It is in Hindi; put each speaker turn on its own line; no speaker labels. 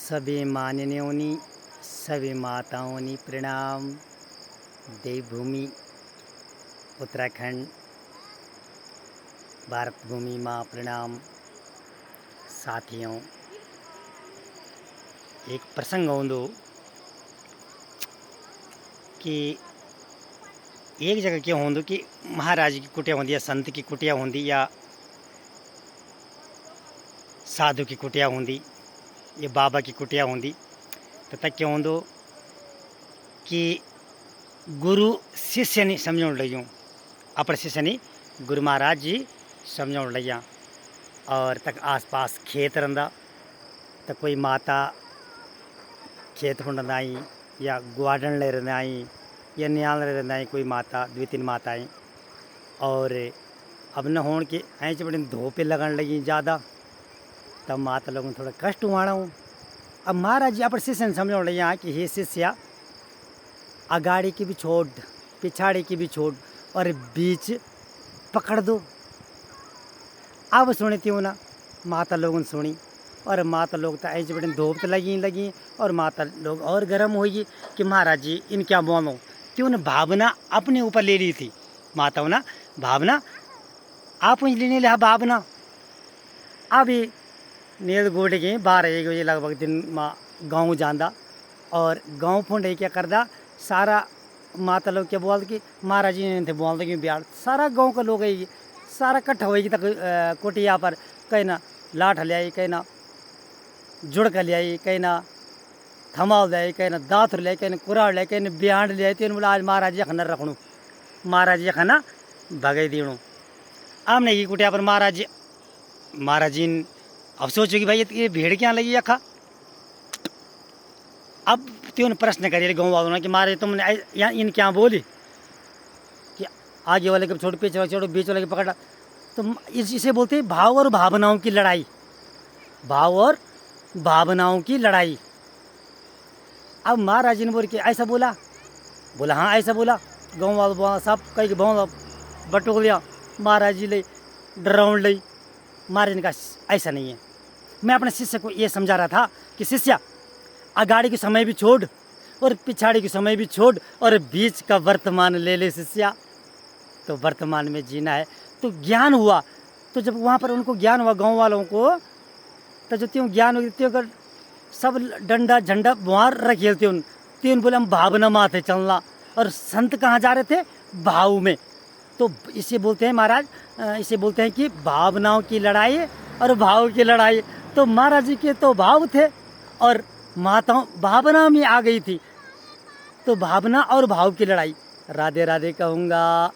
सभी माननीयों सभी माताओं प्रणाम। देवभूमि उत्तराखंड भारत भूमि माँ प्रणाम। साथियों, एक प्रसंग होंदो कि एक जगह क्या होंदो कि महाराज की कुटिया होंदी या संत की कुटिया होंदी या साधु की कुटिया होंदी या बाबा की कुटिया होंदी। तो तक क्या होंदो कि गुरु शिष्य ने समझाउण लग्युं, अपने शिष्य ने गुरु महाराज जी समझाउण लग्या। और तक आस पास खेत रंदा, तो कोई माता खेत हुंडदाई या ग्वाडन ले रंदाई या न्याल ले रंदाई, कोई माता द्वि तीन माताएं। और अब न होण के ऐंच बड़े धोपे लगन लगी ज़्यादा, तब माता लोगों थोड़ा कष्ट हुआणा। अब महाराज जी अपने शिष्य ने समझाउण लग्या कि हे शिष्या, अगाड़ी की भी छोड़ पिछाड़ी की भी छोड़ और बीच पकड़ दो। अब सुनी त्यों ना माता लोगों ने सुनी, और माता लोग तो ऐसे बड़े धूप तो लगी और माता लोग और गर्म होगी कि महाराज जी इन क्या बोलो। क्यों ने भावना अपने ऊपर ले ली थी, माताओं ना भावना आप लेने लिया भावना। अभी नील गोडे के 12-1 बजे लगभग दिन माँ गाँव जांदा, और गाँव फुंडे क्या करदा सारा माता लोग क्या बोलते कि महाराज जी ने थे बोलते कि ब्याह सारा गांव का लोग है सारा इकट्ठा होगी तक कोटिया पर कहीं ना लाठ ले आई, कहीं ना जुड़का ले आई, कहीं ना थमाल ले आई, कहीं ना दांत ले आई, कहीं ना कुराड़ ले आई, कहीं ना ब्यांड ले आई। तीन बोला आज महाराज जी खना रखणु, महाराज जी खना भगे दीणु। आमने की कुटिया पर महाराज जी अब सोचो कि भाई ये भीड़ क्या लगी अखा। अब त्यों प्रश्न करिए गाँव वालों ने कि मारे तुमने यहाँ इन क्या बोली कि आगे वाले के छोड़ पीछे वाले छोड़ो बीच वाले के पकड़ा। तो इसे बोलते हैं भाव और भावनाओं की लड़ाई, भाव और भावनाओं की लड़ाई। अब महाराज जी ने बोल के ऐसा बोला हाँ ऐसा बोला। गाँव वालों बोला सब कहीं भाव बटोक लिया, महाराज जी ले डराउन ले। महाराज ने कहा ऐसा नहीं है। मैं अपने शिष्य को ये समझा रहा था कि शिष्य, अगाड़ी के समय भी छोड़ और पिछाड़ी के समय भी छोड़ और बीच का वर्तमान ले ले शिष्या। तो वर्तमान में जीना है। तो ज्ञान हुआ, तो जब वहाँ पर उनको ज्ञान हुआ गांव वालों को, तो जो त्यों ज्ञान हुई त्यों कर सब डंडा झंडा बुहार रखे थे। तीन बोले हम भावना माथे चलना, और संत कहाँ जा रहे थे, भाव में। तो इसे बोलते हैं महाराज, इसे बोलते हैं कि भावनाओं की लड़ाई और भाव की लड़ाई। तो महाराज जी के तो भाव थे और माताओं भावना में आ गई थी, तो भावना और भाव की लड़ाई। राधे राधे कहूँगा।